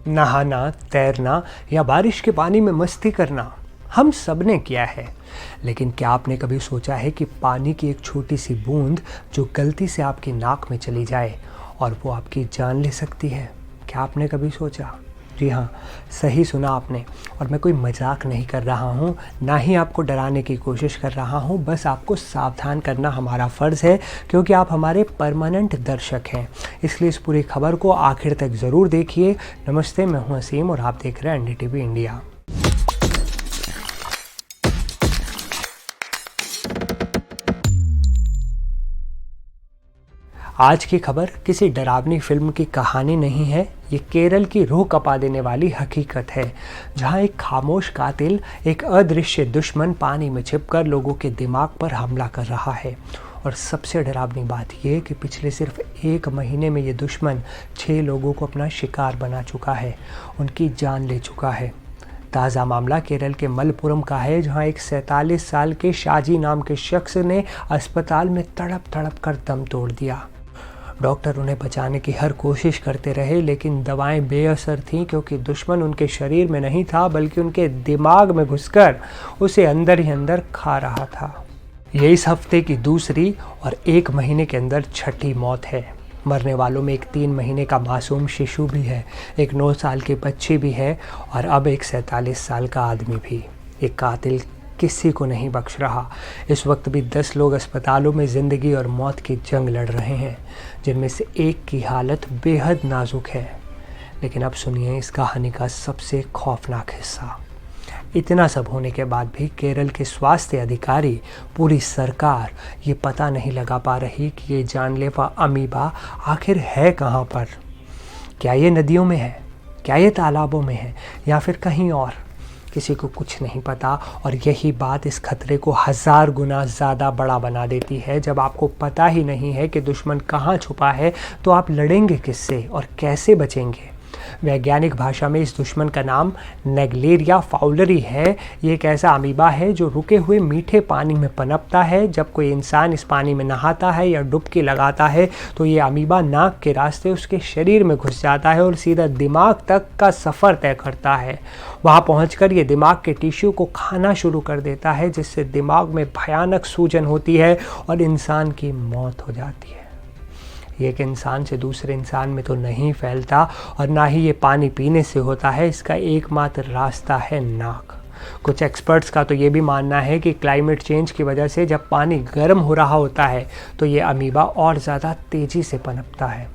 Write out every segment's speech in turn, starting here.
नहाना, तैरना या बारिश के पानी में मस्ती करना हम सब ने किया है। लेकिन क्या आपने कभी सोचा है कि पानी की एक छोटी सी बूंद जो गलती से आपकी नाक में चली जाए और वो आपकी जान ले सकती है? क्या आपने कभी सोचा? जी हाँ, सही सुना आपने। और मैं कोई मजाक नहीं कर रहा हूँ, ना ही आपको डराने की कोशिश कर रहा हूँ। बस आपको सावधान करना हमारा फ़र्ज़ है, क्योंकि आप हमारे परमानेंट दर्शक हैं। इसलिए इस पूरी खबर को आखिर तक ज़रूर देखिए। नमस्ते, मैं हूँ असीम और आप देख रहे हैं एनडीटीवी इंडिया। आज की खबर किसी डरावनी फिल्म की कहानी नहीं है। ये केरल की रूह कपा देने वाली हकीकत है, जहां एक खामोश कातिल, एक अदृश्य दुश्मन पानी में छिपकर लोगों के दिमाग पर हमला कर रहा है। और सबसे डरावनी बात यह कि पिछले सिर्फ 1 महीने में ये दुश्मन 6 लोगों को अपना शिकार बना चुका है, उनकी जान ले चुका है। ताज़ा मामला केरल के मलपुरम का है, जहां एक 47 साल के शाजी नाम के शख्स ने अस्पताल में तड़प तड़प कर दम तोड़ दिया। डॉक्टर उन्हें बचाने की हर कोशिश करते रहे, लेकिन दवाएं बेअसर थीं, क्योंकि दुश्मन उनके शरीर में नहीं था बल्कि उनके दिमाग में घुसकर उसे अंदर ही अंदर खा रहा था। ये इस हफ्ते की दूसरी और 1 महीने के अंदर छठी मौत है। मरने वालों में एक 3 महीने का मासूम शिशु भी है, एक 9 साल की बच्ची भी है और अब एक 47 साल का आदमी भी। एक कातिल किसी को नहीं बख्श रहा। इस वक्त भी 10 लोग अस्पतालों में ज़िंदगी और मौत की जंग लड़ रहे हैं, जिनमें से एक की हालत बेहद नाजुक है। लेकिन अब सुनिए इस कहानी का सबसे खौफनाक हिस्सा। इतना सब होने के बाद भी केरल के स्वास्थ्य अधिकारी, पूरी सरकार ये पता नहीं लगा पा रही कि ये जानलेवा अमीबा आखिर है कहाँ पर। क्या ये नदियों में है, क्या ये तालाबों में है, या फिर कहीं और? किसी को कुछ नहीं पता। और यही बात इस खतरे को 1000 गुना ज़्यादा बड़ा बना देती है। जब आपको पता ही नहीं है कि दुश्मन कहाँ छुपा है, तो आप लड़ेंगे किससे और कैसे बचेंगे? वैज्ञानिक भाषा में इस दुश्मन का नाम नेग्लेरिया फाउलरी है। ये एक ऐसा अमीबा है जो रुके हुए मीठे पानी में पनपता है। जब कोई इंसान इस पानी में नहाता है या डुबकी लगाता है, तो ये अमीबा नाक के रास्ते उसके शरीर में घुस जाता है और सीधा दिमाग तक का सफ़र तय करता है। वहाँ पहुँचकर ये दिमाग के टिश्यू को खाना शुरू कर देता है, जिससे दिमाग में भयानक सूजन होती है और इंसान की मौत हो जाती है। ये एक इंसान से दूसरे इंसान में तो नहीं फैलता और ना ही ये पानी पीने से होता है। इसका एकमात्र रास्ता है नाक। कुछ एक्सपर्ट्स का तो ये भी मानना है कि क्लाइमेट चेंज की वजह से जब पानी गर्म हो रहा होता है, तो ये अमीबा और ज़्यादा तेज़ी से पनपता है।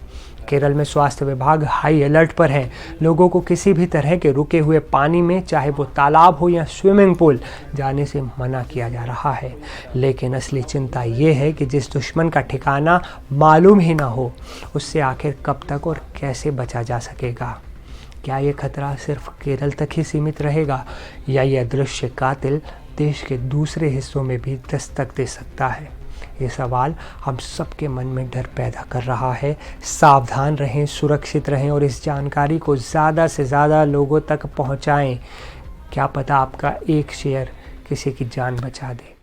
केरल में स्वास्थ्य विभाग हाई अलर्ट पर है। लोगों को किसी भी तरह के रुके हुए पानी में, चाहे वो तालाब हो या स्विमिंग पूल, जाने से मना किया जा रहा है। लेकिन असली चिंता ये है कि जिस दुश्मन का ठिकाना मालूम ही ना हो, उससे आखिर कब तक और कैसे बचा जा सकेगा? क्या ये खतरा सिर्फ केरल तक ही सीमित रहेगा, या ये अदृश्य कातिल देश के दूसरे हिस्सों में भी दस्तक दे सकता है? ये सवाल हम सबके मन में डर पैदा कर रहा है। सावधान रहें, सुरक्षित रहें और इस जानकारी को ज़्यादा से ज़्यादा लोगों तक पहुंचाएं। क्या पता आपका एक शेयर किसी की जान बचा दे।